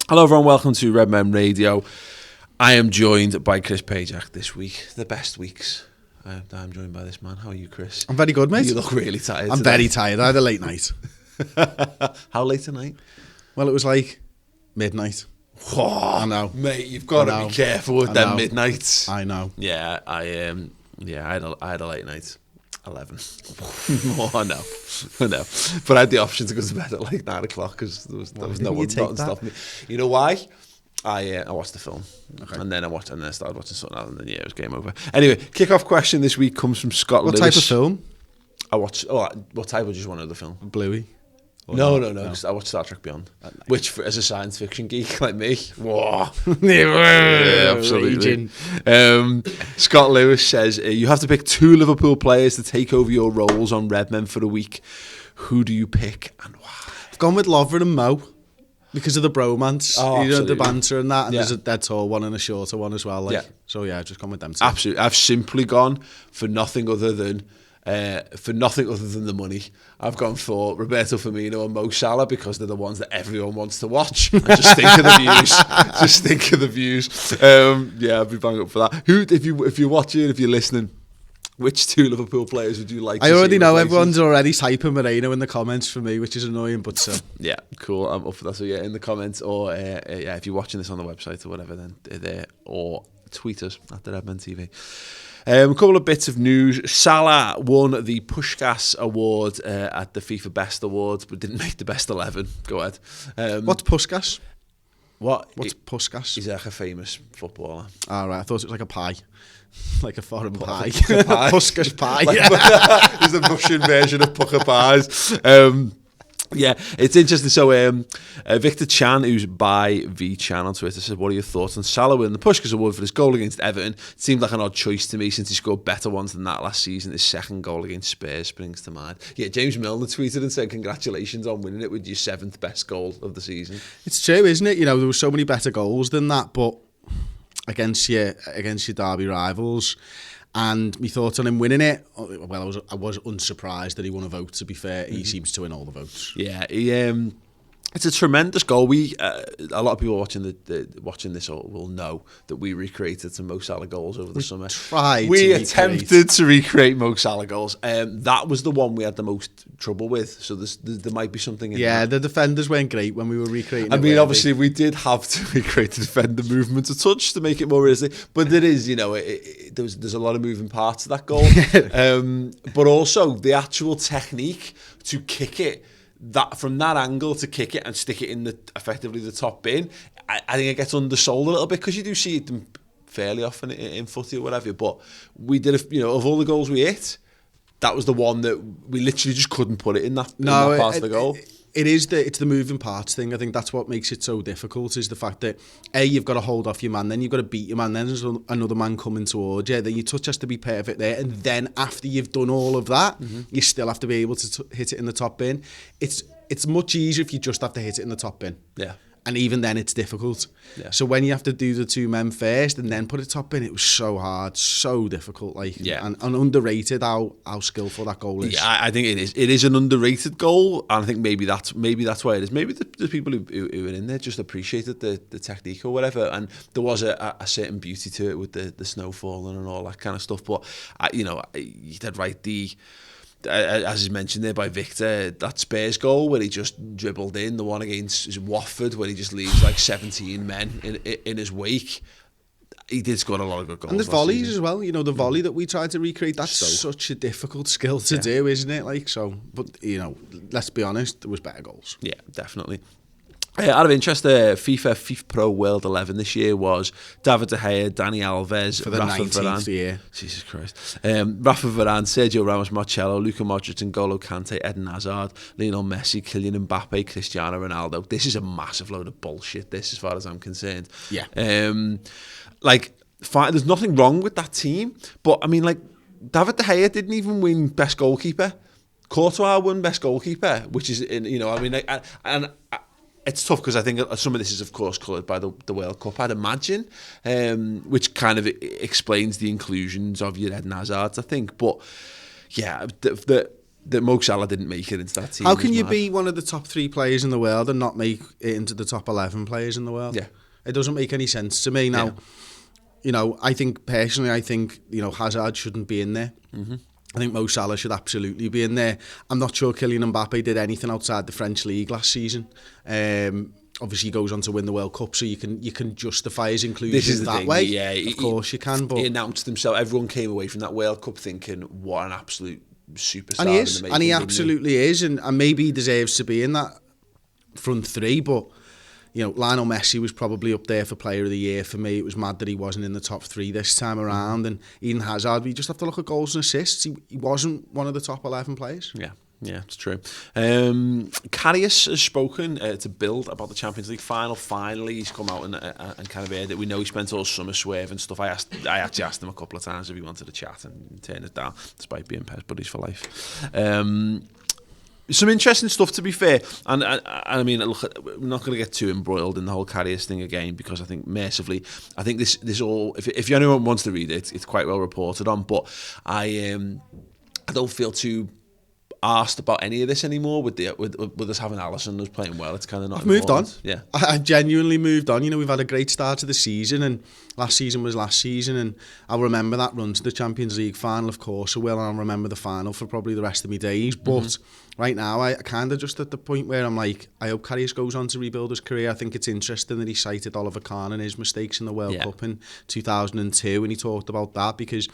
Hello everyone, welcome to Redmen Radio. I am joined by Chris Pajak this week, the best weeks. I'm joined by this man. How are you, Chris? I'm very good, mate. You look really tired I'm today. very tired. I had a late night. How late tonight? Well, it was like midnight. Oh, I know. Mate, you've got to be careful with them midnights. I know. Yeah, I had a late night. 11. Oh, no. But I had the option to go to bed at like 9 o'clock because there was no one stopping me. You know why? I watched the film, and then I started watching something else, and then it was game over. Anyway, kick-off question this week comes from Scott Lewis. What type of film? What type of just one other film? Bluey? No. I watched Star Trek Beyond, which as a science fiction geek like me, whoa, Yeah, absolutely. Scott Lewis says you have to pick 2 Liverpool players to take over your roles on Redmen for a week. Who do you pick and why? I've gone with Lovren and Mo because of the bromance, the banter and that, and there's a dead tall one and a shorter one as well. So I've just gone with them 2. Absolutely, I've simply gone for nothing other than the money. I've gone for Roberto Firmino and Mo Salah because they're the ones that everyone wants to watch. I just think of the views. I'd be bang up for that. Who, if you're watching, if you're listening, which 2 Liverpool players would you like to see? I already know everyone's already typing Moreno in the comments for me, which is annoying, but so. Yeah, cool. I'm up for that. So in the comments, or if you're watching this on the website or whatever, then there, or tweet us at the Redmen TV. A couple of bits of news. Salah won the Puskás Award at the FIFA Best Awards, but didn't make the best 11. Go ahead. What's Puskás? What's Puskás? He's like a famous footballer. All right, I thought it was like a pie. Like a foreign pie. Pie. Puskás pie. He's the Russian version of Puka pies. Yeah, it's interesting. So Victor Chan, who's by VChan on Twitter, said, what are your thoughts on Salah winning the Puskás Award for his goal against Everton? It seemed like an odd choice to me since he scored better ones than that last season. His second goal against Spurs springs to mind. Yeah, James Milner tweeted and said, congratulations on winning it with your 7th best goal of the season. It's true, isn't it? You know, there were so many better goals than that, but against your derby rivals. And my thoughts on him winning it, well, I was unsurprised that he won a vote, to be fair. He seems to win all the votes. Yeah, it's a tremendous goal. A lot of people watching this will know that we recreated some Mo Salah goals over the summer. We attempted to recreate Mo Salah goals. That was the one we had the most trouble with. So there might be something in that. The defenders weren't great when we were recreating. I mean, obviously we did have to recreate the defender movement a touch to make it more realistic. But there is, there's a lot of moving parts to that goal. But also the actual technique to kick it. That from that angle to kick it and stick it in effectively the top bin, I think it gets undersold a little bit because you do see it fairly often in footy or whatever. But we did, of all the goals we hit, that was the one that we literally just couldn't put it in that part of the goal. It's the moving parts thing. I think that's what makes it so difficult, is the fact that you've got to hold off your man, then you've got to beat your man, then there's another man coming towards you, then your touch has to be perfect there, and then after you've done all of that, you still have to be able to hit it in the top bin. It's much easier if you just have to hit it in the top bin. Yeah. And even then it's difficult. Yeah. So when you have to do the 2 men first and then put it top in, it was so hard, so difficult. And underrated how skillful that goal is. Yeah, I think it is. It is an underrated goal, and I think maybe that's why it is. Maybe the people who were in there just appreciated the technique or whatever, and there was a certain beauty to it with the snow falling and all that kind of stuff. But you did right. As is mentioned there by Victor, that Spurs goal where he just dribbled in, the one against Watford where he just leaves like 17 men in his wake. He did score a lot of good goals. And there's volleys as well. The volley that we tried to recreate, that's such a difficult skill to do, isn't it? But let's be honest, there was better goals. Yeah, definitely. Out of interest, FIFA Pro World 11 this year was David De Gea, Dani Alves, for the Rafa 19th Varane. year. Jesus Christ. Rafa Varane, Sergio Ramos, Marcelo, Luka Modric, N'Golo Kante, Eden Hazard, Lionel Messi, Kylian Mbappe, Cristiano Ronaldo. This is a massive load of bullshit, as far as I'm concerned. Yeah. Fine, there's nothing wrong with that team, but I mean, David De Gea didn't even win best goalkeeper. Courtois won best goalkeeper, which is, it's tough because I think some of this is, of course, coloured by the World Cup, I'd imagine, which kind of explains the inclusions of your Eden Hazards, I think. But, yeah, that Mo Salah didn't make it into that team. How can you be one of the top 3 players in the world and not make it into the top 11 players in the world? Yeah. It doesn't make any sense to me. Now, you know, I think, you know, Hazard shouldn't be in there. Mm-hmm. I think Mo Salah should absolutely be in there. I'm not sure Kylian Mbappe did anything outside the French league last season. Obviously, he goes on to win the World Cup, so you can justify his inclusion that way. Yeah, of course you can. But he announced himself. Everyone came away from that World Cup thinking, "What an absolute superstar!" And he is, in the making, and he absolutely is, and maybe he deserves to be in that front 3. But you know, Lionel Messi was probably up there for Player of the Year for me. It was mad that he wasn't in the top 3 this time around. And Eden Hazard, we just have to look at goals and assists. He wasn't one of the top 11 players. Yeah, it's true. Karius has spoken to Bild about the Champions League final. Finally, he's come out and kind of aired it. We know he spent all summer swerving stuff. I actually asked him a couple of times if he wanted to chat and turn it down, despite being PES buddies for life. Some interesting stuff, to be fair, and I mean, look, we're not going to get too embroiled in the whole Karius thing again, because I think massively, I think this all, if anyone wants to read it, it's quite well reported on. But I don't feel too asked about any of this anymore with us having Alisson who's playing well. It's kind of not. I've moved on. Yeah, I've genuinely moved on. You know, we've had a great start to the season, and last season was last season, and I'll remember that run to the Champions League final, of course I will, and I'll remember the final for probably the rest of my days. But right now, I kind of just at the point where I'm like, I hope Karius goes on to rebuild his career. I think it's interesting that he cited Oliver Kahn and his mistakes in the World Cup in 2002, and he talked about that because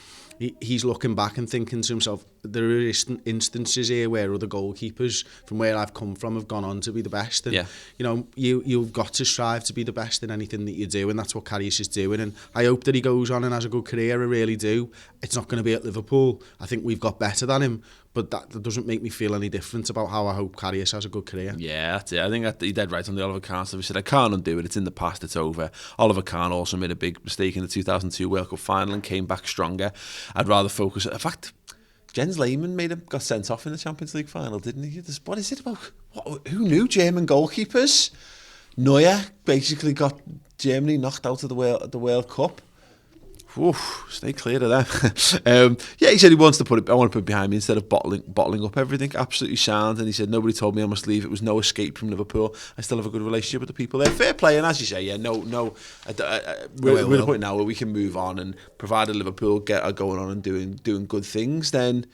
he's looking back and thinking to himself, there are instances here where other goalkeepers from where I've come from have gone on to be the best. And, you know, you've got to strive to be the best in anything that you do, and that's what Karius is doing. And I hope that he goes on and has a good career. I really do. It's not going to be at Liverpool. I think we've got better than him, but that doesn't make me feel any different about how I hope Karius has a good career. Yeah, that's it. I think that he did right on the Oliver Kahn stuff. He said, I can't undo it. It's in the past. It's over. Oliver Kahn also made a big mistake in the 2002 World Cup final and came back stronger. I'd rather focus. In fact, Jens Lehmann got sent off in the Champions League final, didn't he? What is it about? Who knew German goalkeepers? Neuer basically got Germany knocked out of the World Cup. Oof, stay clear of them. Yeah, he said he wants to I want to put it behind me instead of bottling up everything. Absolutely sound. And he said, nobody told me I must leave. It was no escape from Liverpool. I still have a good relationship with the people there. Fair play. And as you say, yeah, we're at a point now where we can move on, and provided Liverpool are going on and doing good things, then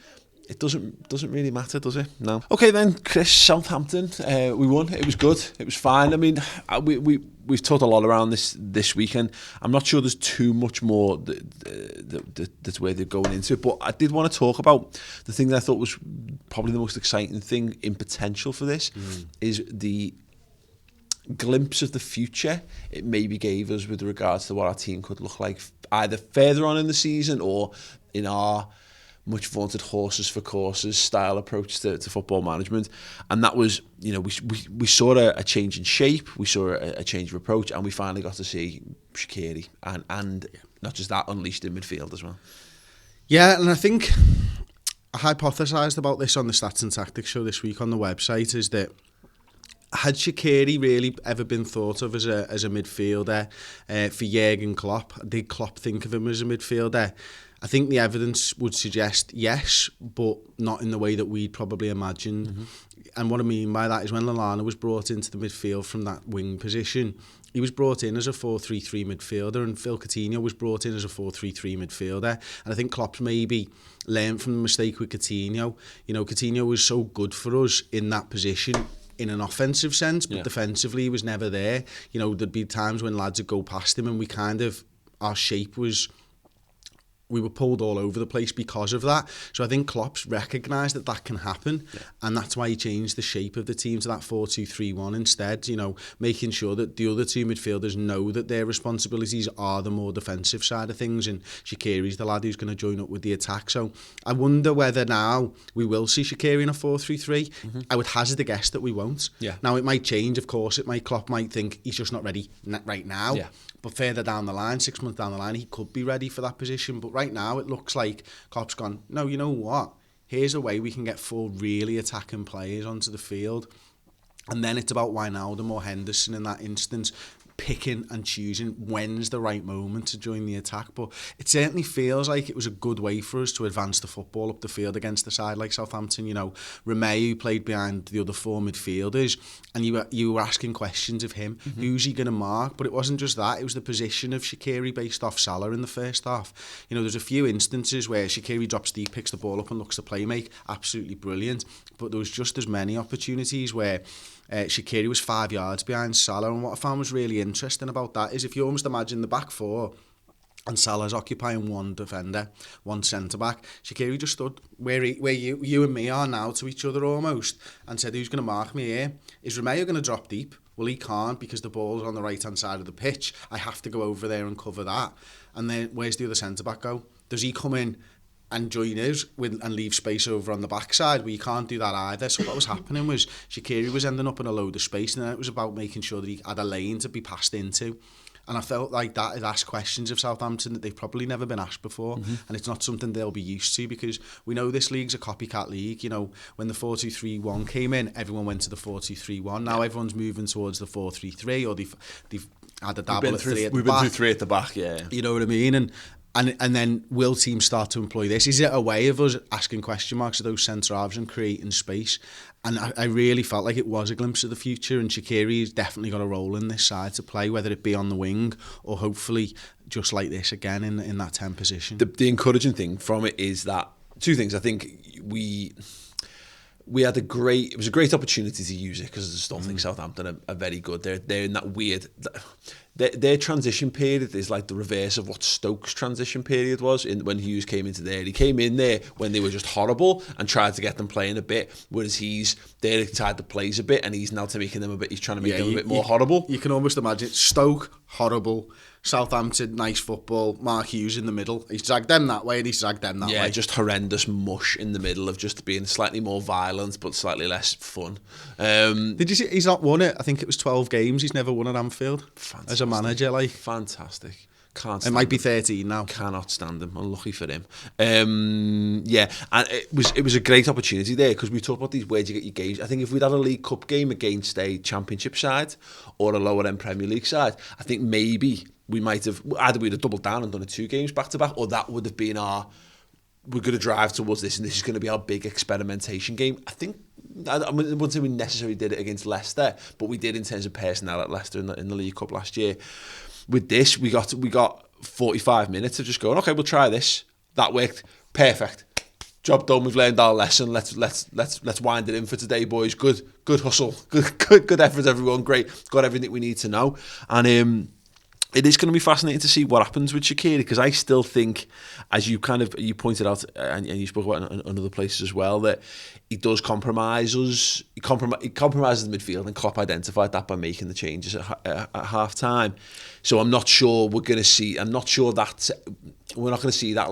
it doesn't really matter, does it? No. Okay then, Chris, Southampton, we won. It was good. It was fine. I mean, we've talked a lot around this weekend. I'm not sure there's too much more that's where they're going into it, but I did want to talk about the thing that I thought was probably the most exciting thing in potential for this is the glimpse of the future it maybe gave us with regards to what our team could look like either further on in the season or in our much vaunted horses for courses style approach to football management. And that was, you know, we saw a change in shape, we saw a change of approach, and we finally got to see Shaqiri and not just that, unleashed in midfield as well. Yeah, and I think I hypothesised about this on the Stats and Tactics show this week on the website, is that had Shaqiri really ever been thought of as a midfielder for Jurgen Klopp? Did Klopp think of him as a midfielder? I think the evidence would suggest yes, but not in the way that we'd probably imagined. And what I mean by that is when Lallana was brought into the midfield from that wing position, he was brought in as a 4-3-3 midfielder, and Phil Coutinho was brought in as a 4-3-3 midfielder. And I think Klopp maybe learned from the mistake with Coutinho. You know, Coutinho was so good for us in that position in an offensive sense, but defensively he was never there. You know, there'd be times when lads would go past him and our shape was... we were pulled all over the place because of that. So I think Klopp's recognised that can happen, and that's why he changed the shape of the team to that 4-2-3-1 instead, you know, making sure that the other two midfielders know that their responsibilities are the more defensive side of things, and Shaqiri's the lad who's going to join up with the attack. So I wonder whether now we will see Shaqiri in a 4-3-3. I would hazard a guess that we won't. Now it might change, of course. Klopp might think he's just not ready right now. But further down the line, 6 months down the line, he could be ready for that position. But right now, it looks like Klopp's gone, no, you know what? Here's a way we can get 4 really attacking players onto the field. And then it's about Wijnaldum or Henderson in that instance. picking and choosing when's the right moment to join the attack. But it certainly feels like it was a good way for us to advance the football up the field against a side like Southampton. You know, Redmen, who played behind the other four midfielders, and you were asking questions of him. Who's he going to mark? But it wasn't just that, it was the position of Shaqiri based off Salah in the first half. You know, there's a few instances where Shaqiri drops deep, picks the ball up and looks to play make. Absolutely brilliant. But there was just as many opportunities where Shaqiri was 5 yards behind Salah, and what I found was really interesting about that is if you almost imagine the back four and Salah's occupying one defender, one centre-back, Shaqiri just stood where you and me are now to each other almost, and said, who's going to mark me here? Is Romeo going to drop deep? Well, he can't because the ball's on the right-hand side of the pitch. I have to go over there and cover that. And then where's the other centre-back go? Does he come in and join us and leave space over on the backside? Well, you can't do that either. So what was happening was Shaqiri was ending up in a load of space, and then it was about making sure that he had a lane to be passed into. And I felt like that had asked questions of Southampton that they've probably never been asked before. And it's not something they'll be used to, because we know this league's a copycat league. You know, when the 4-2-3-1 came in, everyone went to the 4-2-3-1. Now everyone's moving towards the 4-3-3, or they've had a dabble at three at the back. We've been through three at the back, yeah. You know what I mean? And then will teams start to employ this? Is it a way of us asking question marks at those centre-halves and creating space? And I really felt like it was a glimpse of the future, and Shaqiri's definitely got a role in this side to play, whether it be on the wing or hopefully just like this again in that 10 position. The encouraging thing from it is that two things. I think we had it was a great opportunity to use it, because I just don't think Southampton are very good. They're in that weird... Their transition period is like the reverse of what Stoke's transition period was when Hughes came into there. He came in there when they were just horrible and tried to get them playing a bit, whereas he's there to tide the plays a bit, and he's now making them a bit. He's trying to make them a bit more horrible. You can almost imagine Stoke horrible, Southampton nice football, Mark Hughes in the middle. He's dragged them that way and he's dragged them that way. Yeah, just horrendous mush in the middle of just being slightly more violent but slightly less fun. Did you see he's not won it? I think it was 12 games. He's never won at Anfield. Fantastic. As a manager, like fantastic. Can't stand it might be 13 now. Cannot stand him. Unlucky for him. Yeah, and it was a great opportunity there, because we talk about these where do you get your games. I think if we'd had a League Cup game against a Championship side or a lower end Premier League side, I think maybe we might have either we'd have doubled down and done it 2 games back to back, or that would have been we're going to drive towards this, and this is going to be our big experimentation game. I think I wouldn't say we necessarily did it against Leicester, but we did in terms of personnel at Leicester in the League Cup last year. With this, we got 45 minutes of just going, okay, we'll try this. That worked. Perfect. Job done. We've learned our lesson. Let's wind it in for today, boys. Good hustle. Good effort, everyone. Great. Got everything we need to know. And it is going to be fascinating to see what happens with Shaqiri, because I still think, as you pointed out, and you spoke about in other places as well, that he does compromise us. He compromises the midfield, and Klopp identified that by making the changes at half time. So I'm not sure we're going to see. I'm not sure that we're not going to see that.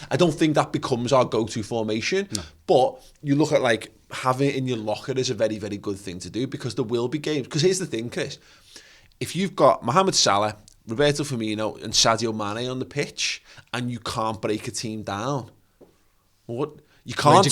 I don't think that becomes our go-to formation. No. But you look at like having it in your locker is a very, very good thing to do, because there will be games. Because here's the thing, Chris. If you've got Mohamed Salah, Roberto Firmino and Sadio Mane on the pitch, and you can't break a team down, you can't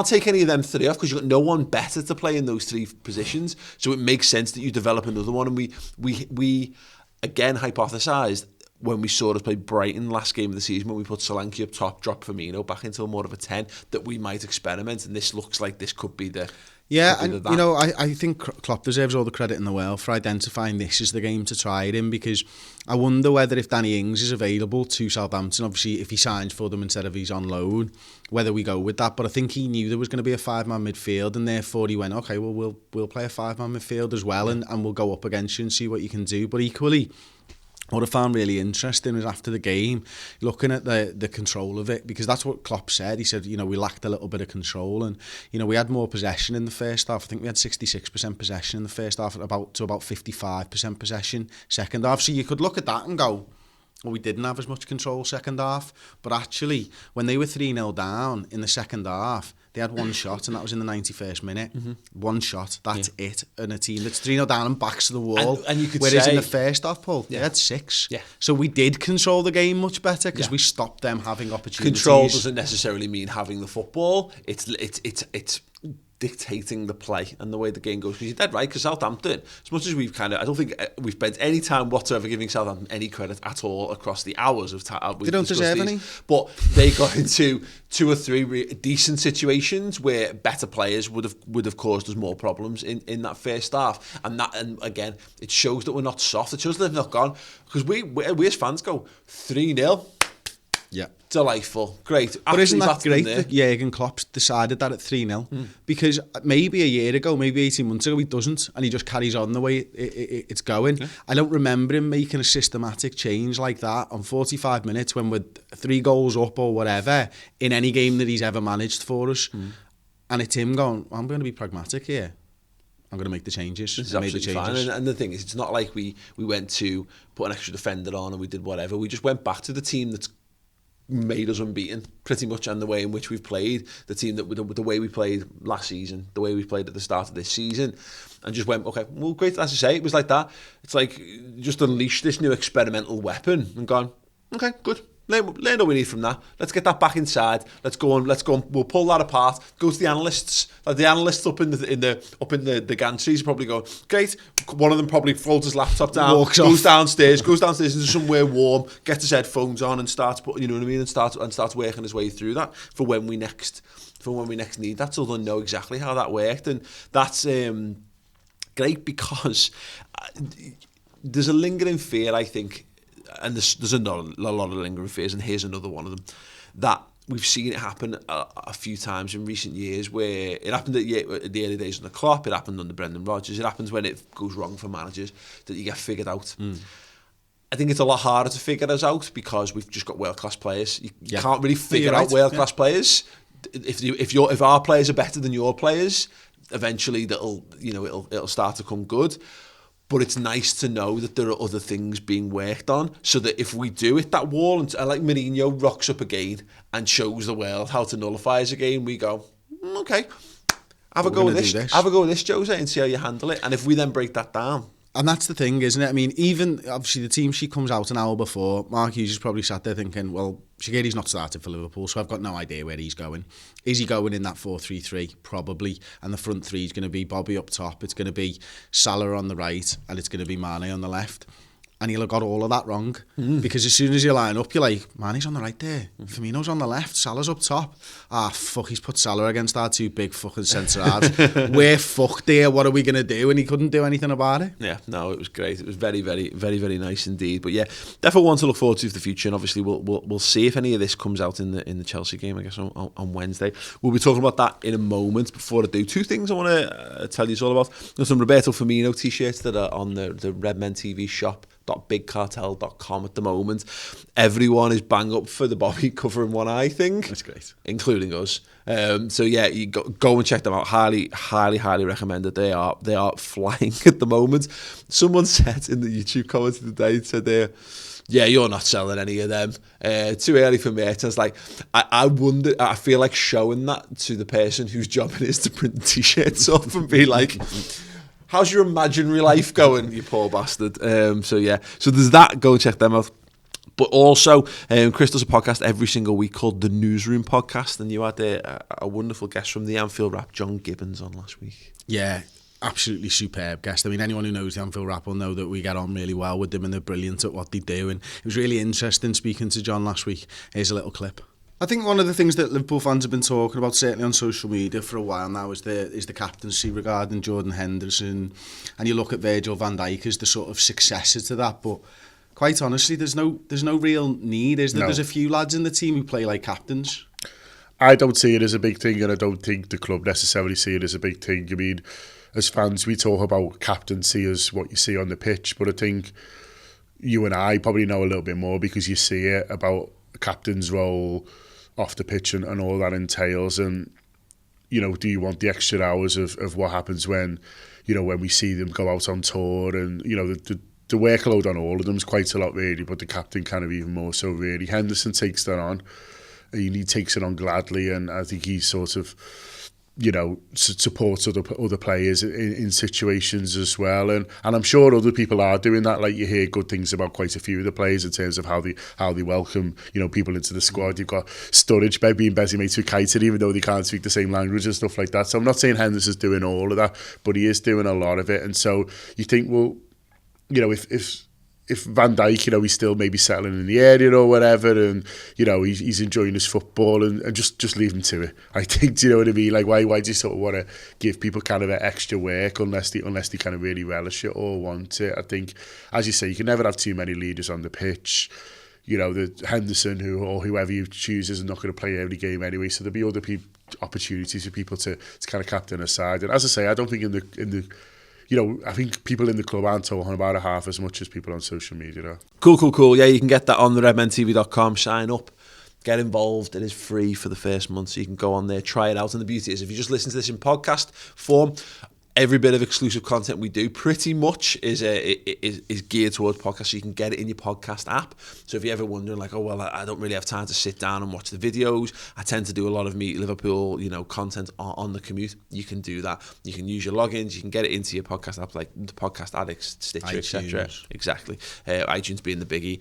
take any of them 3 off, because you've got no one better to play in those 3 positions. So it makes sense that you develop another one. And we again hypothesised when we saw us play Brighton last game of the season, when we put Solanke up top, drop Firmino back into more of a 10, that we might experiment, and this looks like this could be the... Yeah, and you know, I think Klopp deserves all the credit in the world for identifying this as the game to try it in, because I wonder whether if Danny Ings is available to Southampton, obviously if he signs for them instead of he's on loan, whether we go with that. But I think he knew there was going to be a 5-man midfield, and therefore he went, okay, well we'll play a 5-man midfield as well, and we'll go up against you and see what you can do. But equally, what I found really interesting was after the game, looking at the control of it, because that's what Klopp said. He said, you know, we lacked a little bit of control, and you know, we had more possession in the first half. I think we had 66% possession in the first half, about 55% possession second half. So you could look at that and go, well, we didn't have as much control second half. But actually, when they were 3-0 down in the second half, they had one shot, and that was in the 91st minute. Mm-hmm. One shot, that's it. And a team that's 3-0 down and backs to the wall. And you could whereas say, in the first half, Paul, they had 6. Yeah. So we did control the game much better, because we stopped them having opportunities. Control doesn't necessarily mean having the football. It's dictating the play and the way the game goes. Because you're dead right, because Southampton, as much as we've I don't think we've spent any time whatsoever giving Southampton any credit at all across the hours of time. They don't deserve any. But they got into 2 or 3 decent situations where better players would have caused us more problems in that first half. And again, it shows that we're not soft. It shows that they've not gone. Because we as fans go 3-0. Yeah. Delightful. Great. But isn't that great that Jurgen Klopp decided that at 3-0? Because maybe a year ago, maybe 18 months ago, he doesn't, and he just carries on the way it's going. Yeah. I don't remember him making a systematic change like that on 45 minutes when we're 3 goals up or whatever in any game that he's ever managed for us. And it's him going, I'm going to be pragmatic here. I'm going to make the changes. This is absolutely fine. And the thing is, it's not like we went to put an extra defender on and we did whatever. We just went back to the team that's made us unbeaten pretty much, and the way in which we've played, the team that with the way we played last season, the way we played at the start of this season, and just went, okay, well, great. As I say, it was like that. It's like just unleashed this new experimental weapon and gone, okay, good. Learn what we need from that. Let's get that back inside. Let's go on. We'll pull that apart. Go to the analysts. The analysts up in the gantries probably go, great. One of them probably folds his laptop down, goes downstairs into somewhere warm, gets his headphones on, and starts putting, you know what I mean, and starts working his way through that for when we next need that. So they'll know exactly how that worked, and that's great because there's a lingering fear, I think. And there's a lot of lingering fears, and here's another one of them, that we've seen it happen a few times in recent years, where it happened at the early days under Klopp, it happened under Brendan Rodgers, it happens when it goes wrong for managers, that you get figured out. I think it's a lot harder to figure us out because we've just got world-class players. You can't really figure out world-class players. If our players are better than your players, eventually it'll start to come good. But it's nice to know that there are other things being worked on, so that if we do hit that wall, and like Mourinho rocks up again and shows the world how to nullify us again, we go, okay, have a go with this, Jose, and see how you handle it. And if we then break that down. And that's the thing, isn't it? I mean, even, obviously, the team sheet comes out an hour before. Mark Hughes has probably sat there thinking, well, Shaqiri's not started for Liverpool, so I've got no idea where he's going. Is he going in that 4-3-3? Probably. And the front three is going to be Bobby up top, it's going to be Salah on the right, and it's going to be Mane on the left. And he'll have got all of that wrong. Because as soon as you line up, you're like, Mane's on the right there, Firmino's on the left, Salah's up top. Fuck, he's put Salah against our 2 big fucking centre-halves. We're fucked there, what are we going to do? And he couldn't do anything about it. Yeah, no, it was great. It was very, very, very, very nice indeed. But yeah, definitely one to look forward to for the future. And obviously we'll see if any of this comes out in the Chelsea game, I guess, on Wednesday. We'll be talking about that in a moment. Before I do, 2 things I want to tell you all about. There's some Roberto Firmino t-shirts that are on the Redmen TV shop. .bigcartel.com at the moment. Everyone is bang up for the Bobby covering one eye thing. That's great, including us. So yeah, you go and check them out. Highly, highly, highly recommend it. They are flying at the moment. Someone said in the YouTube comments of the day, said yeah, you're not selling any of them. Too early for me. It's like, I wonder, I feel like showing that to the person whose job it is to print the t-shirts up and be like, how's your imaginary life going, you poor bastard? So there's that. Go and check them out. But also, Chris does a podcast every single week called The Newsroom Podcast, and you had a wonderful guest from the Anfield Wrap, John Gibbons, on last week. Yeah, absolutely superb guest. I mean, anyone who knows the Anfield Wrap will know that we get on really well with them, and they're brilliant at what they do. And it was really interesting speaking to John last week. Here's a little clip. I think one of the things that Liverpool fans have been talking about, certainly on social media for a while now, is the captaincy regarding Jordan Henderson. And you look at Virgil van Dijk as the sort of successor to that, but quite honestly, there's no real need, is there? No. There's a few lads in the team who play like captains. I don't see it as a big thing, and I don't think the club necessarily see it as a big thing. I mean, as fans, we talk about captaincy as what you see on the pitch, but I think you and I probably know a little bit more because you see it about a captain's role off the pitch and all that entails. And, you know, do you want the extra hours of what happens when, you know, when we see them go out on tour, and, you know, the workload on all of them is quite a lot really, but the captain kind of even more so really. Henderson takes that on, and he takes it on gladly, and I think he's sort of you know, support other players in situations as well, and I'm sure other people are doing that. Like, you hear good things about quite a few of the players in terms of how they welcome, you know, people into the squad. You've got Sturridge being busy mates with Keita, even though they can't speak the same language and stuff like that. So I'm not saying Henderson's doing all of that, but he is doing a lot of it. And so you think, well, you know, if Van Dijk, you know, he's still maybe settling in the area or whatever, and, you know, he's enjoying his football, and just leave him to it. I think, do you know what I mean? Like, why do you sort of want to give people kind of extra work unless they kind of really relish it or want it? I think, as you say, you can never have too many leaders on the pitch. You know, the Henderson or whoever you choose is not going to play every game anyway, so there'll be other opportunities for people to kind of captain a side. And as I say, I don't think in the you know, I think people in the club aren't talking about it half as much as people on social media are. Cool. Yeah, you can get that on the redmentv.com. Sign up, get involved. It is free for the first month, so you can go on there, try it out. And the beauty is, if you just listen to this in podcast form, every bit of exclusive content we do pretty much is geared towards podcasts, so you can get it in your podcast app. So if you're ever wondering, like, oh, well, I don't really have time to sit down and watch the videos, I tend to do a lot of Meet Liverpool, you know, content on the commute, you can do that. You can use your logins, you can get it into your podcast app, like the Podcast Addicts, Stitcher, etc. Exactly. iTunes being the biggie.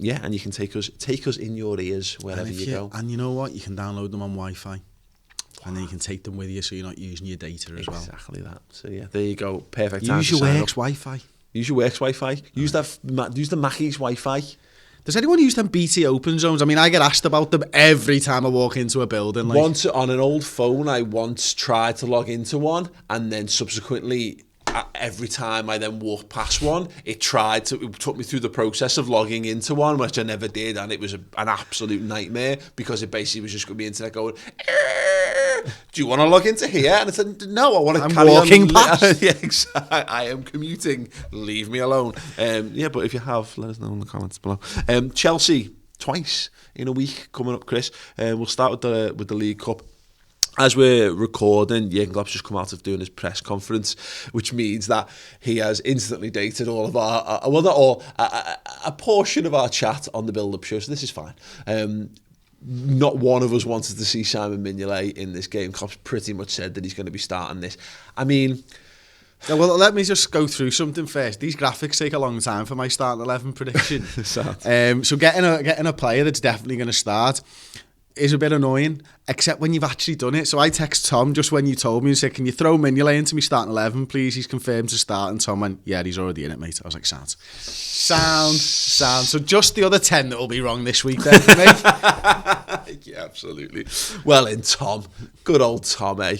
Yeah, and you can take us in your ears wherever you go. And you know what? You can download them on Wi-Fi. And then you can take them with you, so you're not using your data as well. Exactly that. So yeah, there you go. Perfect. Use your works Wi-Fi. Use your works Wi-Fi. Use the Mackie's Wi-Fi. Does anyone use them BT open zones? I mean, I get asked about them every time I walk into a building. Like, once on an old phone, I once tried to log into one, and then subsequently, every time I then walked past one, it took me through the process of logging into one, which I never did, and it was an absolute nightmare, because it basically was just going to be internet going, do you want to log into here? And I said, no, I want to carry walking on. past. Yeah, exactly. I am commuting. Leave me alone. Yeah, but if you have, let us know in the comments below. Chelsea, twice in a week coming up, Chris. We'll start with the League Cup. As we're recording, Jurgen Klopp's just come out of doing his press conference, which means that he has instantly dated all of our, well, not all, a portion of our chat on the build-up show, so this is fine. Not one of us wanted to see Simon Mignolet in this game. Klopp's pretty much said that he's going to be starting this. I mean... Yeah, well, let me just go through something first. These graphics take a long time for my starting 11 prediction. So getting a player that's definitely going to start is a bit annoying, except when you've actually done it. So I text Tom just when you told me and said, can you throw Mignolet into me starting 11, please? He's confirmed to start. And Tom went, yeah, he's already in it, mate. I was like, sound. So just the other 10 that will be wrong this week then for me. Yeah, absolutely. Well in, Tom. Good old Tom, eh?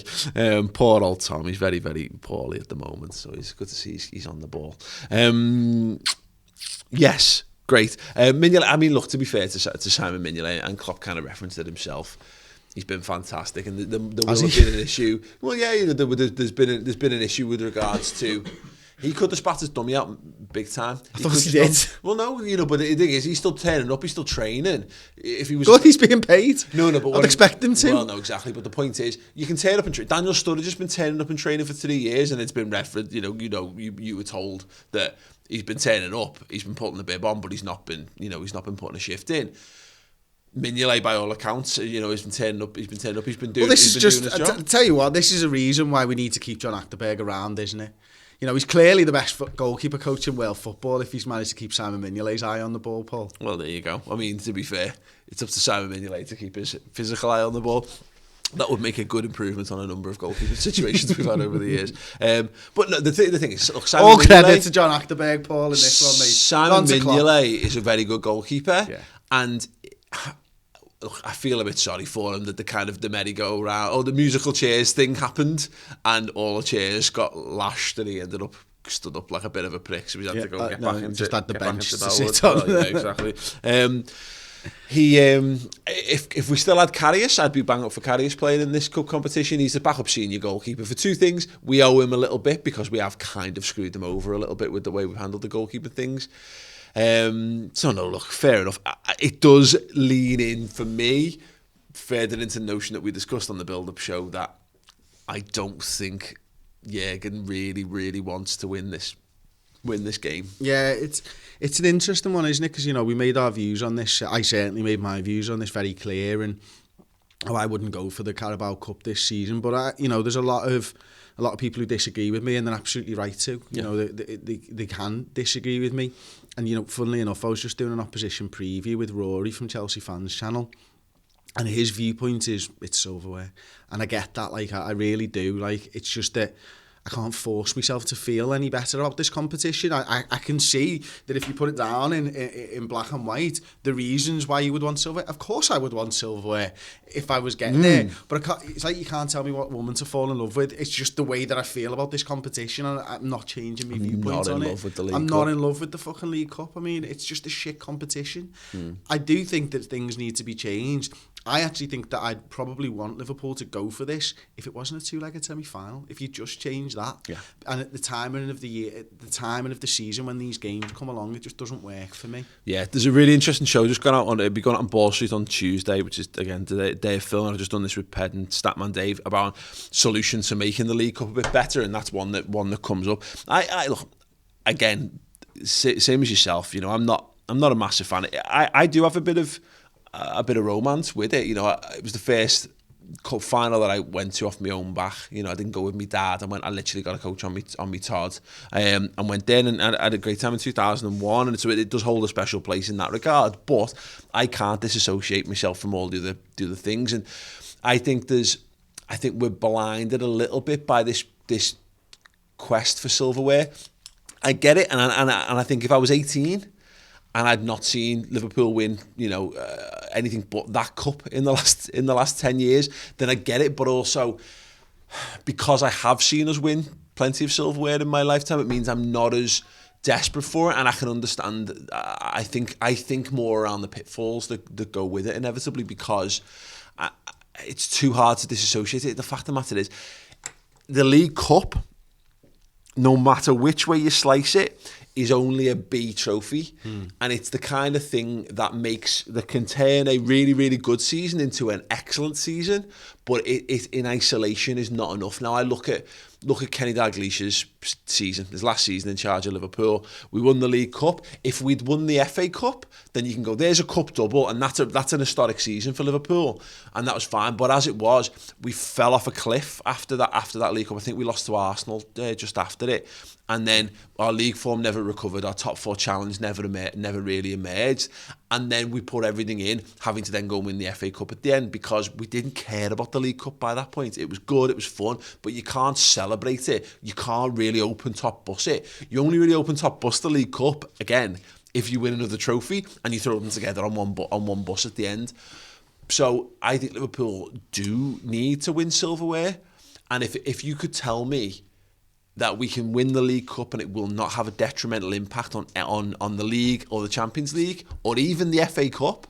Poor old Tom. He's very, very poorly at the moment, so it's good to see he's on the ball. Yes. Great. Mignolet, I mean, look, to be fair to Simon Mignolet, and Klopp kind of referenced it himself, he's been fantastic, and there will have been an issue. Well, yeah, you know, there's been an issue with regards to, he could have spat his dummy out big time. I thought he did. Well, no, you know, but the thing is, he's still turning up, he's still training. If he was good, he's being paid. No, but I'd expect him to. Well, no, exactly. But the point is, you can turn up and train. Daniel Sturridge has been turning up and training for 3 years, and it's been referenced. You were told that he's been turning up, he's been putting the bib on, but he's not been putting a shift in. Mignolet, by all accounts, you know, he's been turning up, he's been doing. Well, this is just. Doing his job. Tell you what, this is a reason why we need to keep John Achterberg around, isn't it? You know, he's clearly the best goalkeeper coach in world football if he's managed to keep Simon Mignolet's eye on the ball, Paul. Well, there you go. I mean, to be fair, it's up to Simon Mignolet to keep his physical eye on the ball. That would make a good improvement on a number of goalkeeping situations we've had over the years. But no, the thing is, look, Simon all Mignolet, credit to John Achterberg, Paul, in this one, mate. Simon Mignolet is a very good goalkeeper, yeah. And look, I feel a bit sorry for him that the merry-go-round or the musical chairs thing happened, and all the chairs got lashed, and he ended up stood up like a bit of a prick, so we had to go get back into just had the bench to sit sit on. Yeah, exactly. If we still had Karius, I'd be bang up for Karius playing in this cup competition. He's the backup senior goalkeeper for two things. We owe him a little bit because we have kind of screwed him over a little bit with the way we've handled the goalkeeper things. So no, look, fair enough. It does lean in for me further into the notion that we discussed on the build-up show that I don't think Jurgen really wants to win this game. Yeah, it's an interesting one, isn't it? Because, you know, we made our views on this. I certainly made my views on this very clear, and I wouldn't go for the Carabao Cup this season. But there's a lot of people who disagree with me, and they're absolutely right to. You know, they can disagree with me. And funnily enough, I was just doing an opposition preview with Rory from Chelsea Fans Channel, and his viewpoint is it's silverware, and I get that. Like I really do. Like it's just that I can't force myself to feel any better about this competition. I can see that if you put it down in black and white, the reasons why you would want silverware. Of course I would want silverware if I was getting there. But it's like you can't tell me what woman to fall in love with. It's just the way that I feel about this competition, and I'm not changing my viewpoint on it. I'm not in love with the fucking League Cup. I mean, it's just a shit competition. I do think that things need to be changed. I actually think that I'd probably want Liverpool to go for this if it wasn't a two-legged semi-final. If you just change that, and at the timing of the year, the timing of the season when these games come along, it just doesn't work for me. Yeah, there's a really interesting show just gone out on. It'll be going out on Ball Street on Tuesday, which is again the day of film. I've just done this with Ped and Statman Dave about solutions to making the League Cup a bit better, and that's one that comes up. I look again, same as yourself. I'm not a massive fan. I do have a bit of romance with it. It was the first cup final that I went to off my own back. I didn't go with my dad. I literally got a coach on me Todd, and went in and I had a great time in 2001, and so it does hold a special place in that regard. But I can't disassociate myself from all the other things, and I think we're blinded a little bit by this quest for silverware. I get it, and I think if I was 18 and I'd not seen Liverpool win, anything but that cup in the last 10 years, then I get it. But also, because I have seen us win plenty of silverware in my lifetime, it means I'm not as desperate for it, and I can understand. I think more around the pitfalls that go with it inevitably, because it's too hard to disassociate it. The fact of the matter is, the League Cup, no matter which way you slice it, is only a B trophy, and it's the kind of thing that can turn a really, really good season into an excellent season, but it in isolation is not enough. Now I look at Kenny Dalglish's season, his last season in charge of Liverpool. We won the League Cup. If we'd won the FA Cup, then you can go, there's a cup double, and that's an historic season for Liverpool, and that was fine. But as it was, we fell off a cliff after that League Cup. I think we lost to Arsenal just after it, and then our league form never recovered. Our top four challenge never really emerged, and then we put everything in, having to then go and win the FA Cup at the end, because we didn't care about the League Cup by that point. It was good, it was fun, but you can't celebrate it. You can't really open top bus it. You only really open top bus the League Cup again if you win another trophy and you throw them together on one bus at the end. So I think Liverpool do need to win silverware, and if you could tell me that we can win the League Cup and it will not have a detrimental impact on the league or the Champions League or even the FA Cup,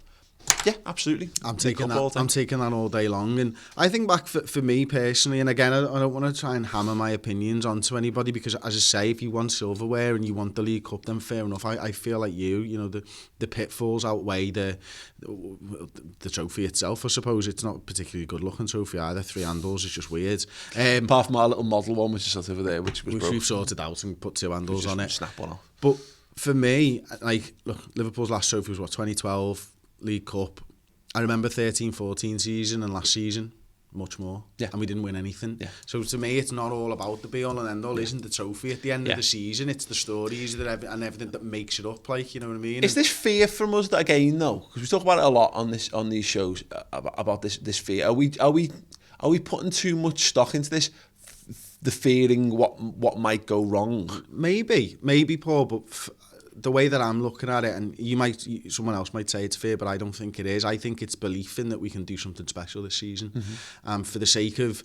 yeah, absolutely. I'm taking that all day long. And I think back for me personally, and again, I don't want to try and hammer my opinions onto anybody, because as I say, if you want silverware and you want the League Cup, then fair enough. I feel like the pitfalls outweigh the trophy itself. I suppose it's not a particularly good looking trophy either. 3 handles is just weird. Apart from our little model one, which is sort of over there, which we've sorted out and put 2 handles on it. Snap one off. But for me, look, Liverpool's last trophy was 2012 League Cup. I remember 13-14 season, and last season much more, and we didn't win anything. So to me, it's not all about the be all and end all. Isn't the trophy at the end of the season? It's the stories and everything that makes it up. Like, you know what I mean? Is this fear from us that, again, though? Because we talk about it a lot on these shows about this fear. Are we putting too much stock into this? The fearing what might go wrong? Maybe, Paul, but the way that I'm looking at it, and someone else might say it's fear, but I don't think it is. I think it's belief in that we can do something special this season, for the sake of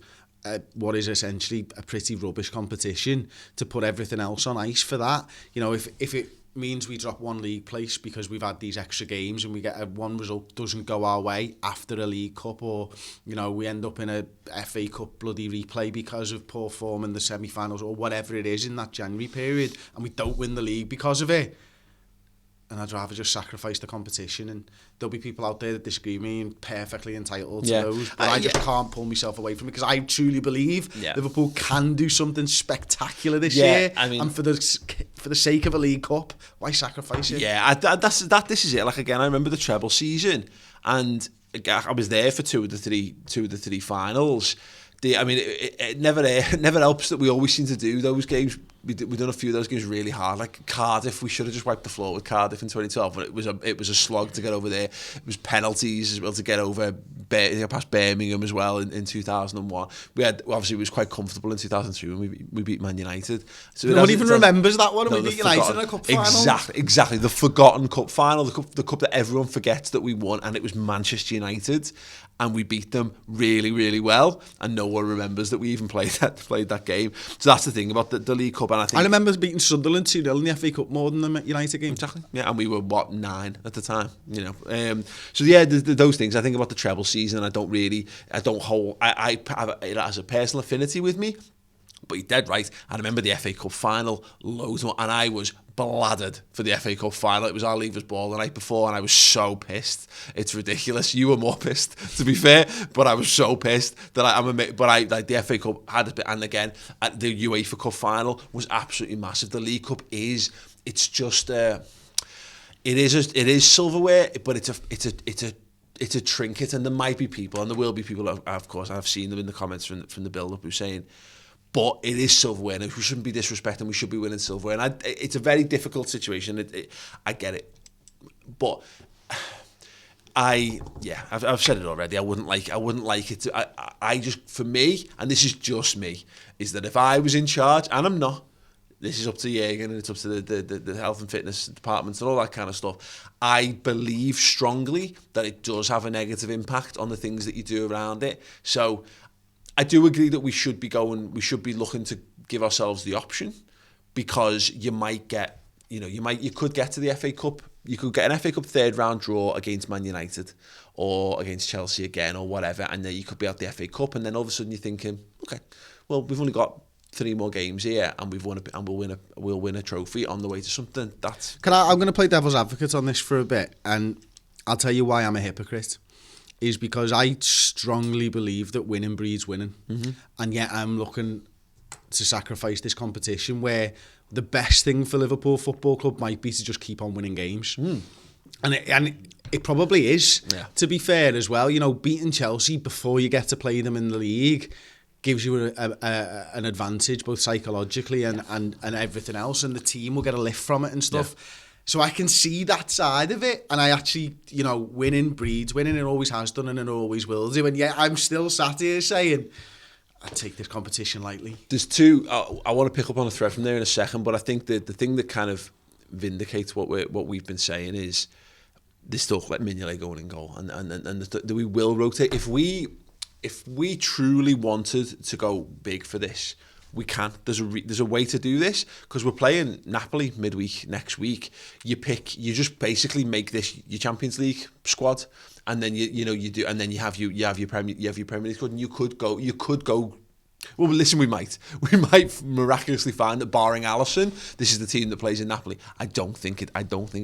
what is essentially a pretty rubbish competition, to put everything else on ice for that. If it means we drop 1 league place because we've had these extra games and we get one result doesn't go our way after a League Cup, or we end up in a FA Cup bloody replay because of poor form in the semi-finals, or whatever it is in that January period, and we don't win the league because of it, and I'd rather just sacrifice the competition. And there'll be people out there that disagree with me, and perfectly entitled to those, but I just can't pull myself away from it, because I truly believe Liverpool can do something spectacular this year. I mean, and for the sake of a League Cup, why sacrifice it? This is it. Like, again, I remember the treble season, and I was there for two of the three finals. It never helps that we always seem to do those games. We've done a few of those games really hard. Like Cardiff, we should have just wiped the floor with Cardiff in 2012, but it was a slog to get over there. It was penalties as well to get over past Birmingham as well in 2001. Obviously it was quite comfortable in 2003 when we beat Man United. So no one even remembers that one. We beat United in a cup final. Exactly. The forgotten cup final, the cup that everyone forgets that we won, and it was Manchester United. And we beat them really, really well, and no one remembers that we even played that game. So that's the thing about the League Cup. And I remember beating Sunderland 2-0 in the FA Cup more than the United game. Exactly. Yeah, and we were 9 at the time. So yeah, those things. I think about the treble season. I have it as a personal affinity with me. But you're dead right. I remember the FA Cup final loads more, and I was bladdered for the FA Cup final. It was our leavers ball the night before, and I was so pissed. It's ridiculous. You were more pissed, to be fair, but I was so pissed that the FA Cup had a bit, and again, the UEFA Cup final was absolutely massive. The League Cup it is silverware, but it's a trinket, and there might be people, and there will be people, of course, I've seen them in the comments from the build-up who are saying, but it is silverware, and we shouldn't be disrespecting. We should be winning silverware, and it's a very difficult situation. I get it, but I've said it already. I wouldn't like it. I just, for me, and this is just me, is that if I was in charge, and I'm not. This is up to Jürgen, and it's up to the health and fitness departments and all that kind of stuff. I believe strongly that it does have a negative impact on the things that you do around it. So I do agree that we should be looking to give ourselves the option, because you might get, you could get to the FA Cup. You could get an FA Cup third round draw against Man United or against Chelsea again or whatever, and then you could be at the FA Cup, and then all of a sudden you're thinking, okay, well, we've only got 3 more games here, and we'll win a trophy on the way to something. I'm going to play devil's advocate on this for a bit, and I'll tell you why I'm a hypocrite. Is because I strongly believe that winning breeds winning. Mm-hmm. And yet I'm looking to sacrifice this competition where the best thing for Liverpool Football Club might be to just keep on winning games. Mm. And it probably is, to be fair as well. Beating Chelsea before you get to play them in the league gives you an advantage, both psychologically and everything else, and the team will get a lift from it and stuff. Yeah. So I can see that side of it, and I actually, winning breeds winning, and always has done, and it always will do. And yet I'm still sat here saying, I take this competition lightly. There's two. I want to pick up on a thread from there in a second, but I think the thing that kind of vindicates what we've been saying is there's still like Mignolet going in goal, and we will rotate if we truly wanted to go big for this. We can. There's a way to do this, because we're playing Napoli midweek next week. You just basically make this your Champions League squad, and then you do, and then you have your Premier League squad, and you could go. Well, listen, we might miraculously find that, barring Alisson, this is the team that plays in Napoli. I don't think it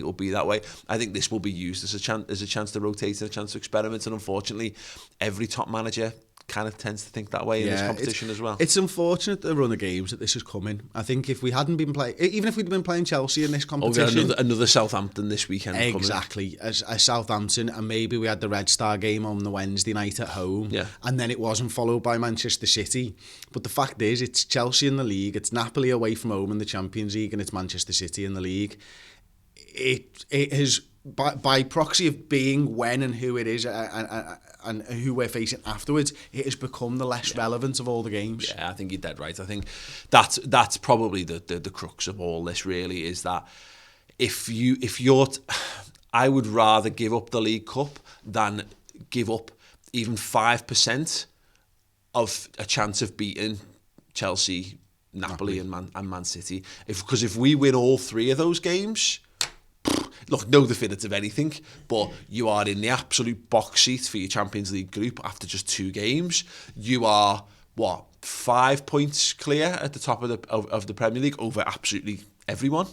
will be that way. I think this will be used as a chance to rotate and a chance to experiment. And unfortunately, every top manager kind of tends to think that way in this competition as well. It's unfortunate the run of games that this is coming. I think if we hadn't been playing, even if we'd been playing Chelsea in this competition, another Southampton this weekend. Exactly, coming. As Southampton, and maybe we had the Red Star game on the Wednesday night at home, and then it wasn't followed by Manchester City. But the fact is, it's Chelsea in the league, it's Napoli away from home in the Champions League, and it's Manchester City in the league. It has, by proxy of being when and who it is, and who we're facing afterwards, it has become the less relevant of all the games. Yeah, I think you're dead right. I think that's probably the crux of all this, really, is that I would rather give up the League Cup than give up even 5% of a chance of beating Chelsea, Napoli and Man City. Because if we win all 3 of those games, look, no definitive anything, but you are in the absolute box seat for your Champions League group after just 2 games. You are, 5 points clear at the top of the Premier League over absolutely everyone.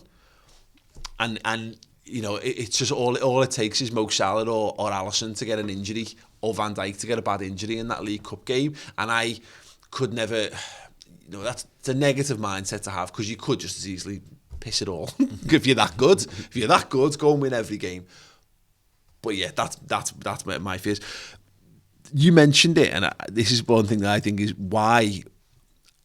And it's just all it takes is Mo Salah or Alisson to get an injury, or Van Dijk to get a bad injury in that League Cup game. And I could never, that's a negative mindset to have, because you could just as easily piss it all. If you're that good, go and win every game. But yeah, that's my fears. You mentioned it, and this is one thing that I think is why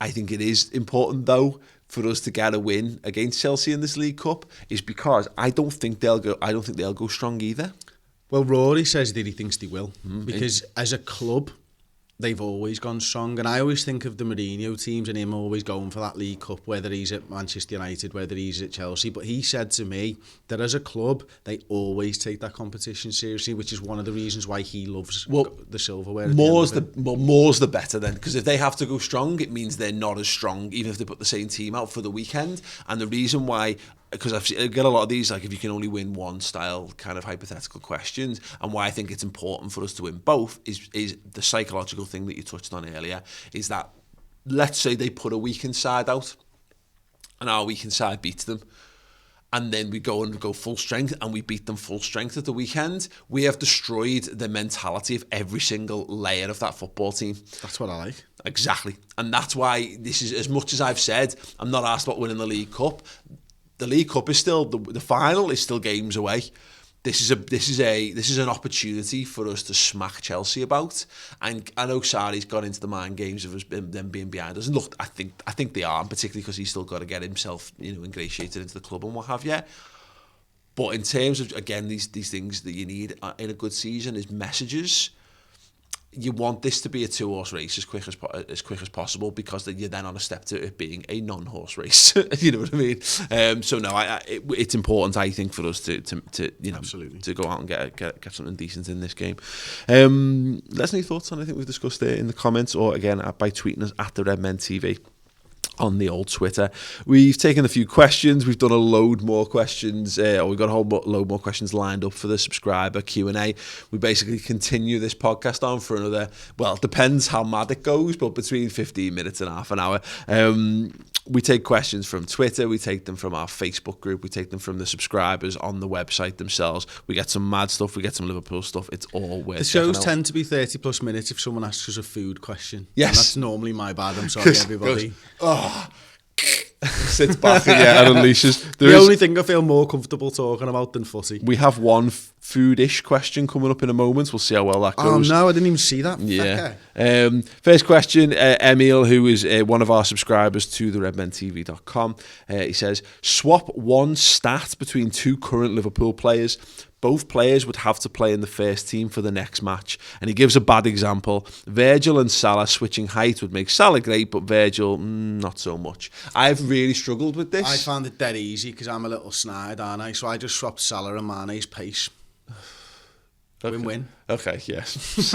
I think it is important, though, for us to get a win against Chelsea in this League Cup, is because I don't think they'll go strong either. Well, Rory says that he thinks they will, because as a club, they've always gone strong. And I always think of the Mourinho teams and him always going for that League Cup, whether he's at Manchester United, whether he's at Chelsea. But he said to me that as a club, they always take that competition seriously, which is one of the reasons why he loves the silverware. More's the better then, because if they have to go strong, it means they're not as strong, even if they put the same team out for the weekend. And the reason why, because I get a lot of these, like if you can only win one style kind of hypothetical questions, and why I think it's important for us to win both is the psychological thing that you touched on earlier, is that let's say they put a weakened side out and our weakened side beats them, and then we go full strength and we beat them full strength at the weekend. We have destroyed the mentality of every single layer of that football team. That's what I like. Exactly. And that's why this is, as much as I've said, I'm not asked about winning the League Cup. The League Cup is still the final is still games away. This is an opportunity for us to smack Chelsea about. And I know Sarri's got into the mind games of us them being behind us. And look, I think they are, and particularly because he's still got to get himself, ingratiated into the club and what have you. But in terms of, again, these things that you need in a good season is messages. You want this to be a 2-horse race as quick as possible, because you're then on a step to it being a non-horse race. You know what I mean? So no, it's important, I think, for us to Absolutely, to go out and get something decent in this game. Let us know your thoughts on anything we've discussed there in the comments, or again by tweeting us at the Redmen TV on the old Twitter. We've taken a few questions. We've done a load more questions, or we've got a whole load more questions lined up for the subscriber Q&A. We basically continue this podcast on for another, well, it depends how mad it goes, but between 15 minutes and half an hour. We take questions from Twitter, we take them from our Facebook group, we take them from the subscribers on the website themselves. We get some mad stuff, we get some Liverpool stuff. It's all worth The shows tend to be 30 plus minutes if someone asks us a food question. Yes. And that's normally my bad, I'm sorry everybody. Sits back and unleashes. The only thing I feel more comfortable talking about than footy. We have one food-ish question coming up in a moment. We'll see how well that goes. Oh no, I didn't even see that. Yeah. First question, Emil, who is one of our subscribers to the redmentv.com. He says, swap one stat between two current Liverpool players. Both players would have to play in the first team for the next match. And he gives a bad example. Virgil and Salah switching height would make Salah great, but Virgil, not so much. I've really struggled with this. I found it dead easy because I'm a little snide, aren't I? So I just swapped Salah and Mane's pace. Okay. Win-win. Okay, yes.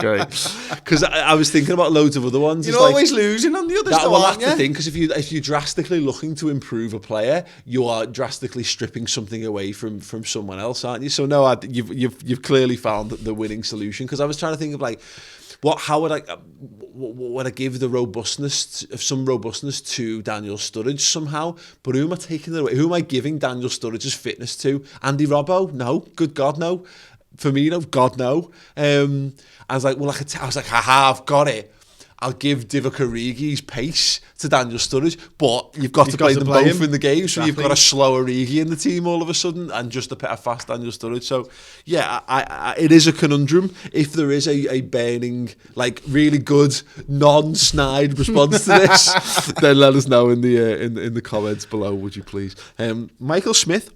Great. Because I was thinking about loads of other ones. You're always losing on the others, well, that's the thing, because if you're drastically looking to improve a player, you are drastically stripping something away from someone else, aren't you? So no, you've clearly found the winning solution. Because I was trying to think of like, how would I give the robustness to Daniel Sturridge somehow? But who am I taking it away? Who am I giving Daniel Sturridge's fitness to? Andy Robbo? No. Good God, no. Firmino? God, no. I was like, haha, I've got it. I'll give Divock Origi's pace to Daniel Sturridge, but you've got to play them both in the game, exactly. So you've got a slow Origi in the team all of a sudden, and just a fast Daniel Sturridge. So, yeah, it is a conundrum. If there is a burning, like, really good, non-snide response to this, then let us know in the comments below, would you please? Michael Smith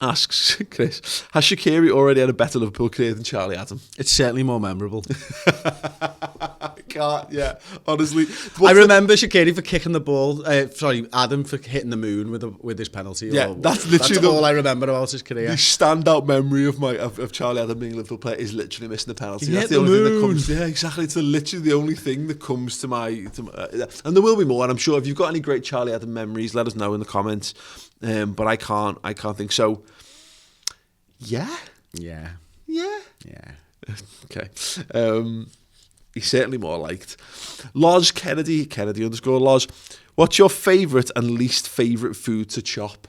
asks, Chris, has Shaqiri already had a better Liverpool career than Charlie Adam? It's certainly more memorable. Yeah, honestly. I remember Shaqiri for kicking the ball, Adam for hitting the moon with his penalty. Yeah, that's literally all I remember about his career. The standout memory of Charlie Adam being a Liverpool player is literally missing the penalty. He That's hit the the only moon. thing that comes. Yeah, exactly. It's literally the only thing that comes to my. And there will be more. And I'm sure if you've got any great Charlie Adam memories, let us know in the comments. But I can't think so. Yeah. Okay. He's certainly more liked. Loz Kennedy _Loz. What's your favourite and least favourite food to chop?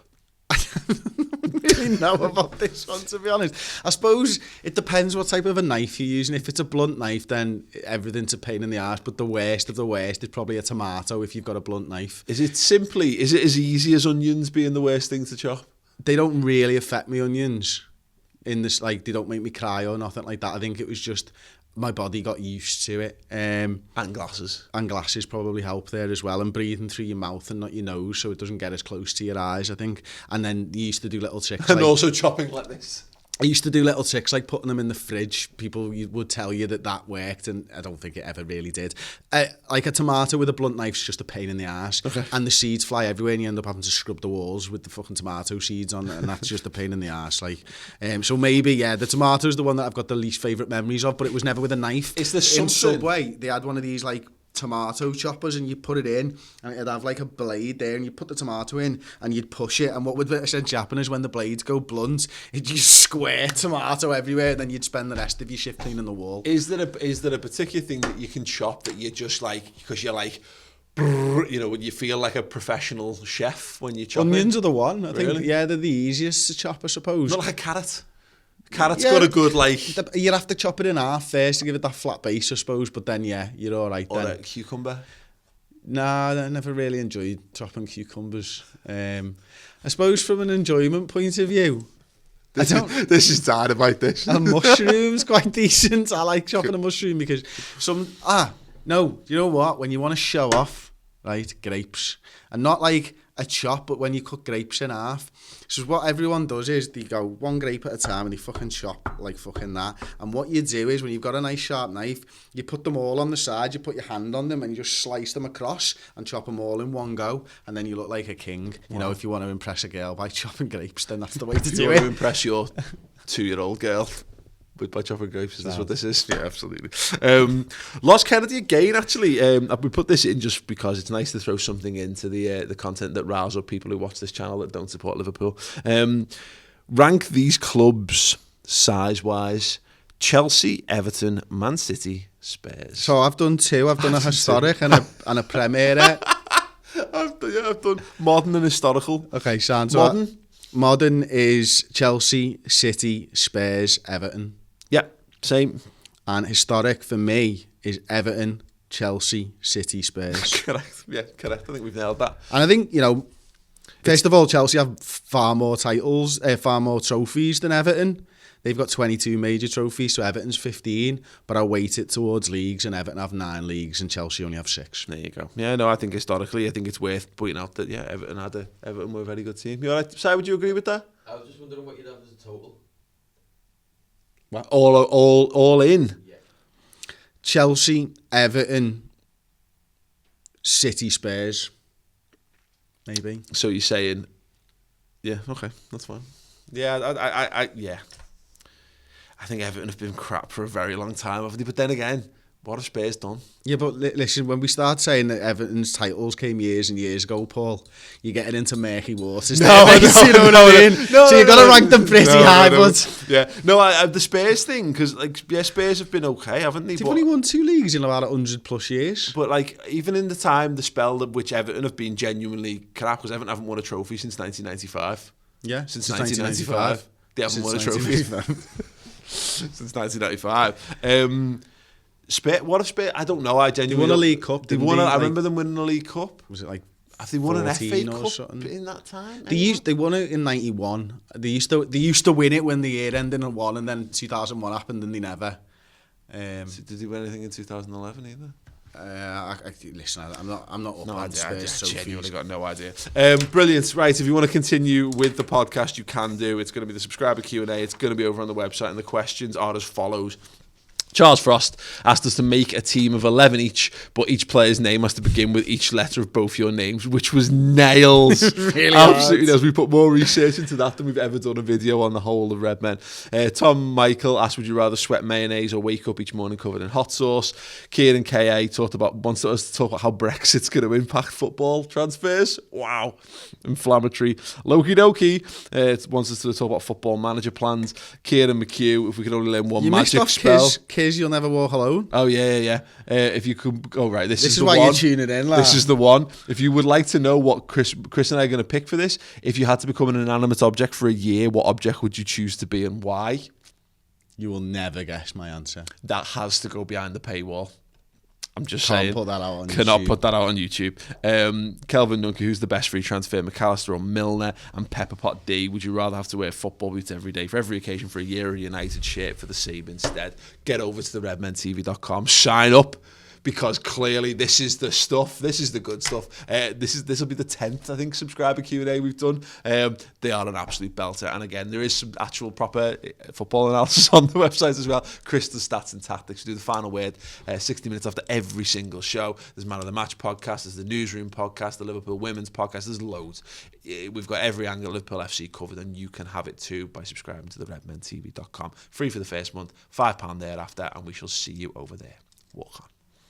I don't really know about this one, to be honest. I suppose it depends what type of a knife you're using. If it's a blunt knife, then everything's a pain in the arse. But the worst of the worst is probably a tomato if you've got a blunt knife. Is it as easy as onions being the worst thing to chop? They don't really affect me, onions. in this, like, they don't make me cry or nothing like that. I think it was just my body got used to it. And glasses. And glasses probably help there as well, and breathing through your mouth and not your nose so it doesn't get as close to your eyes, I think. And then you used to do little tricks. And also chopping like this. I used to do little tricks like putting them in the fridge. People would tell you that worked, and I don't think it ever really did. Like a tomato with a blunt knife's just a pain in the arse, and the seeds fly everywhere, and you end up having to scrub the walls with the fucking tomato seeds on it, and that's just a pain in the arse. Like, so maybe the tomato's the one that I've got the least favourite memories of, but it was never with a knife. Is there in something? Subway, they had one of these like tomato choppers, and you put it in and it'd have like a blade there, and you put the tomato in and you'd push it, and what would essentially happen is when the blades go blunt, it'd just square tomato everywhere, and then you'd spend the rest of your shift cleaning the wall. Is there a particular thing that you can chop that you just like, because you're like, you know, when you feel like a professional chef when you chop Onions it? are the one, I think. Really? Yeah, they're the easiest to chop, I suppose. Not like a carrot. Carrot's got a good, like... You'd have to chop it in half first to give it that flat base, I suppose, but then, yeah, you're all right or then. a cucumber. Nah, I never really enjoyed chopping cucumbers. I suppose from an enjoyment point of view, This is dynamite, this. a mushroom's quite decent. I like chopping a mushroom because no, you know what? When you want to show off, right, grapes, and not like a chop, but when you cut grapes in half. So what everyone does is they go one grape at a time and they fucking chop like fucking that. And what you do is when you've got a nice sharp knife, you put them all on the side, you put your hand on them and you just slice them across and chop them all in one go. And then you look like a king. You know, if you want to impress a girl by chopping grapes, then that's the way to If do you it. want to impress your 2-year-old girl by chopping grapes, is this what this is? Yeah, absolutely. Lost Kennedy again, actually. We put this in just because it's nice to throw something into the content that riles up people who watch this channel that don't support Liverpool. Rank these clubs size-wise: Chelsea, Everton, Man City, Spurs. So I've done two. I've done a historic and a Premier. I've done modern and historical. Okay, so Modern? Modern is Chelsea, City, Spurs, Everton. Yeah, same. And historic for me is Everton, Chelsea, City, Spurs. Correct. Yeah, correct. I think we've nailed that. And I think, you know, first of all, Chelsea have far more titles, far more trophies than Everton. They've got 22 major trophies, so Everton's 15, but I weight it towards leagues, and Everton have 9 leagues, and Chelsea only have 6. There you go. Yeah, no, I think historically, I think it's worth pointing out that, yeah, Everton were a very good team. You all right? Si, would you agree with that? I was just wondering what you'd have as a total. What? All in? Yeah. Chelsea, Everton, City, Spurs, maybe. So you're saying, yeah, okay, that's fine. Yeah, yeah. I think Everton have been crap for a very long time, haven't they? But then again, what have Spurs done? Yeah, but listen, when we start saying that Everton's titles came years and years ago, Paul, you're getting into murky waters. You know what I mean? So you've got to rank them pretty high, but... Yeah, the Spurs thing, because, like, yeah, Spurs have been okay, haven't they? They've only won 2 leagues in about 100 plus years. But, like, even in the spell of which Everton have been genuinely crap, because Everton haven't won a trophy since 1995. Yeah, Since 1995. They haven't won a trophy. Since 1995. What if Spurs? I don't know. I genuinely won a League Cup. I remember them winning a League Cup. Was it like? Have they won an FA Cup something in that time? They won it in '91. They used to win it when the year ended in 1, and then 2001 happened, and they never. Did they win anything in 2011 either? Listen, I'm not up on Spurs. I genuinely got no idea. Brilliant. Right, if you want to continue with the podcast, you can do. It's going to be the subscriber Q&A. It's going to be over on the website, and the questions are as follows. Charles Frost asked us to make a team of 11 each, but each player's name has to begin with each letter of both your names, which was nails. Really absolutely nails. We put more research into that than we've ever done a video on the whole of Redmen. Tom Michael asked, would you rather sweat mayonnaise or wake up each morning covered in hot sauce? Kieran K.A. wants us to talk about how Brexit's going to impact football transfers. Wow. Inflammatory. Loki Doki wants us to talk about football manager plans. Kieran McHugh, if we could only learn one magic spell. Kiz, you'll never walk alone. Oh, yeah. If you could... Oh, right, this is the why one. you're tuning in, lad. This is the one. If you would like to know what Chris and I are going to pick for this, if you had to become an inanimate object for a year, what object would you choose to be and why? You will never guess my answer. That has to go behind the paywall. I'm just Can't saying. put that out on Cannot YouTube. put that out on YouTube. Kelvin Dunker, who's the best free transfer? McAllister or Milner? And Pepperpot D. Would you rather have to wear football boots every day for every occasion for a year, or a United shirt for the Sebe instead? Get over to the redmentv.com. Sign up. Because clearly this is the stuff. This is the good stuff. This will be the 10th, I think, subscriber Q&A we've done. They are an absolute belter. And again, there is some actual proper football analysis on the website as well. Chris does stats and tactics. We do the final word 60 minutes after every single show. There's Man of the Match podcast. There's the Newsroom podcast. The Liverpool Women's podcast. There's loads. We've got every angle of Liverpool FC covered, and you can have it too by subscribing to the redmentv.com. Free for the first month, £5 thereafter, and we shall see you over there. Walk on.